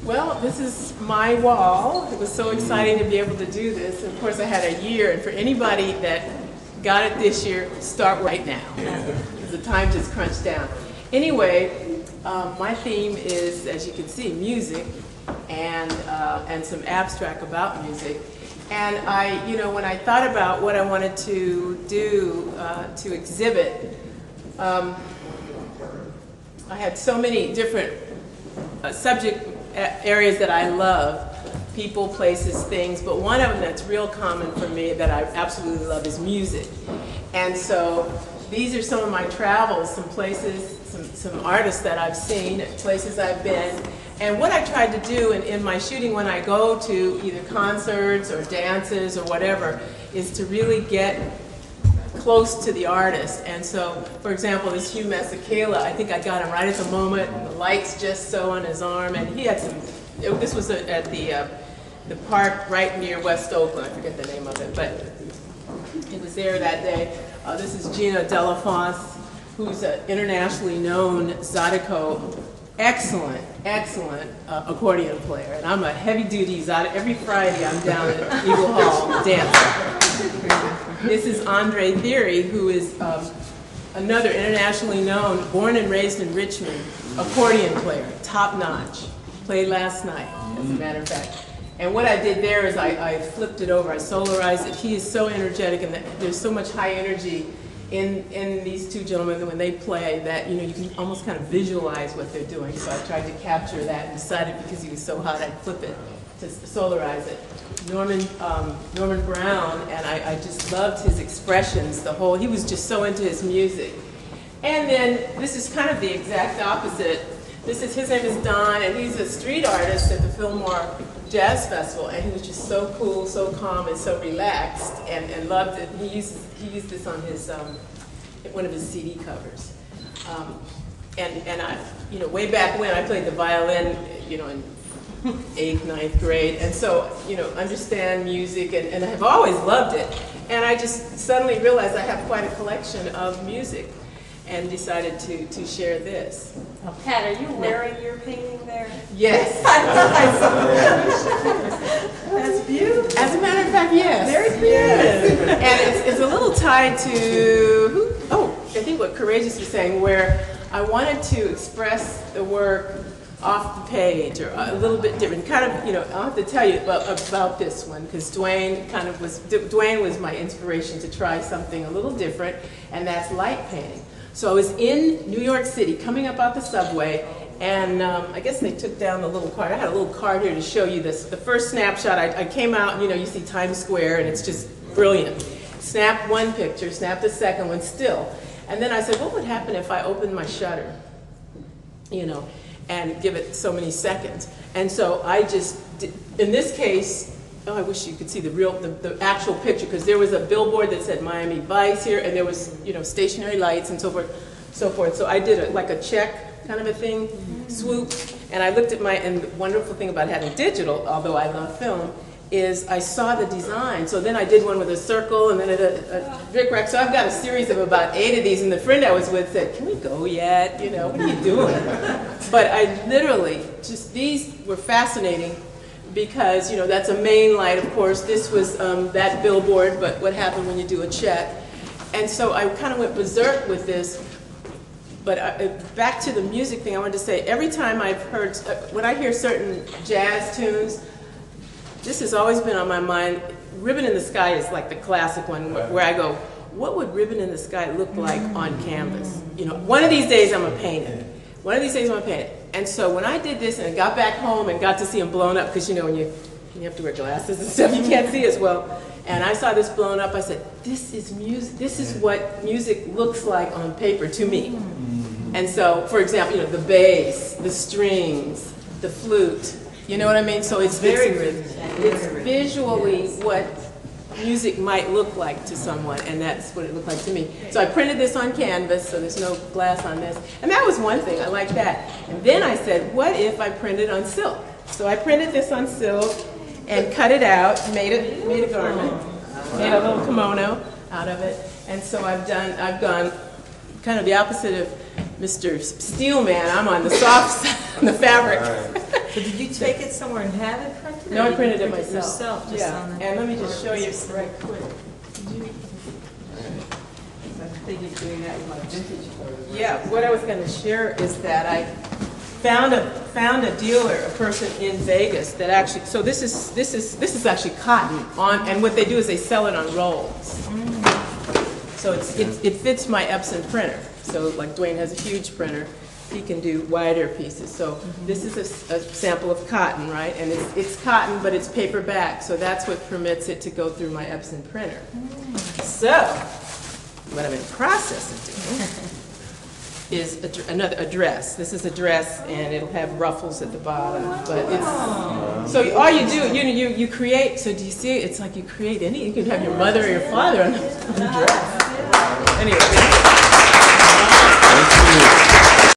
Well, this is my wall. It was so exciting to be able to do this. And of course, I had a year, and for anybody that got it this year, start right now. Because the time just crunched down. Anyway, my theme is, as you can see, music and some abstract about music. And when I thought about what I wanted to do to exhibit, I had so many different subject areas that I love, people, places, things, but one of them that's real common for me that I absolutely love is music. And so these are some of my travels, some places, some artists that I've seen, places I've been. And what I tried to do in my shooting when I go to either concerts or dances or whatever is to really get close to the artist. And so, for example, this Hugh Masekela, I think I got him right at the moment, and the lights just so on his arm, and he had some, this was at the park right near West Oakland, I forget the name of it, but he was there that day. This is Gina Delafonte, who's an internationally known Zydeco, excellent accordion player. And I'm a heavy-duty Zydeco. Every Friday I'm down at Eagle Hall dancing. This is Andre Theory, who is another internationally known, born and raised in Richmond, accordion player, top-notch. Played last night, as a matter of fact. And what I did there is I flipped it over, I solarized it. He is so energetic, and there's so much high energy in these two gentlemen when they play that you can almost kind of visualize what they're doing. So I tried to capture that and decided because he was so hot I'd flip it to solarize it. Norman Brown, and I just loved his expressions, he was just so into his music. And then this is kind of the exact opposite. His name is Don, and he's a street artist at the Fillmore Jazz Festival, and he was just so cool, so calm, and so relaxed, and loved it. He used this on his one of his CD covers. And I, way back when I played the violin, in 8th, 9th grade, and so, understand music, and I've always loved it. And I just suddenly realized I have quite a collection of music, and decided to share this. Pat, are you wearing your painting there? Yes. That's beautiful. As a matter of fact, yes. Very creative. Yes. And it's a little tied to, I think what Courageous was saying, where I wanted to express the work off the page, or a little bit different. Kind of, I'll have to tell you about this one, because Dwayne was my inspiration to try something a little different, and that's light painting. So I was in New York City, coming up out the subway, and I guess they took down the little card. I had a little card here to show you this. The first snapshot, I came out, you see Times Square, and it's just brilliant. Snap one picture, snap the second one, still. And then I said, what would happen if I opened my shutter, and give it so many seconds? And so I just did, in this case, I wish you could see the actual picture, because there was a billboard that said Miami Vice here, and there was, stationary lights and so forth. So I did like a check kind of a thing, swoop, and I looked at and the wonderful thing about having digital, although I love film, is I saw the design. So then I did one with a circle, and then a brick rack. So I've got a series of about 8 of these, and the friend I was with said, can we go yet? What are you doing? But I literally, these were fascinating, because that's a main light, of course. This was that billboard, but what happened when you do a check. And so I kind of went berserk with this. But back to the music thing, I wanted to say, every time I've heard, when I hear certain jazz tunes, this has always been on my mind. Ribbon in the Sky is like the classic one, where I go, what would Ribbon in the Sky look like on canvas? One of these days I'm going to paint it. One of these days I'm going to paint it. And so when I did this and I got back home and got to see them blown up, because when you have to wear glasses and stuff, you can't see as well. And I saw this blown up, I said, this is music. This is what music looks like on paper to me. And so, for example, the bass, the strings, the flute, you know what I mean? So it's visually what music might look like to someone, and that's what it looked like to me. So I printed this on canvas, so there's no glass on this. And that was one thing, I liked that. And then I said, what if I printed on silk? So I printed this on silk and cut it out, made a garment, made a little kimono out of it. And so I've gone kind of the opposite of Mr. Steelman. I'm on the soft side, the fabric. But did you take it somewhere and have it printed? No, or I did printed you it print myself. yourself, just Yeah, on and let me just show you right quick. I think you're doing that with my vintage photos. Yeah, what I was going to share is that I found a dealer, a person in Vegas that actually. So this is actually cotton on, and what they do is they sell it on rolls. So it fits my Epson printer. So like Dwayne has a huge printer, he can do wider pieces. So this is a sample of cotton, right? And it's cotton, but it's paper back. So that's what permits it to go through my Epson printer. So what I'm in the process of doing is another dress. This is a dress, and it'll have ruffles at the bottom. But it's so all you do, you create. So do you see? It's like you create any. You can have your mother or your father on the dress. Anyway.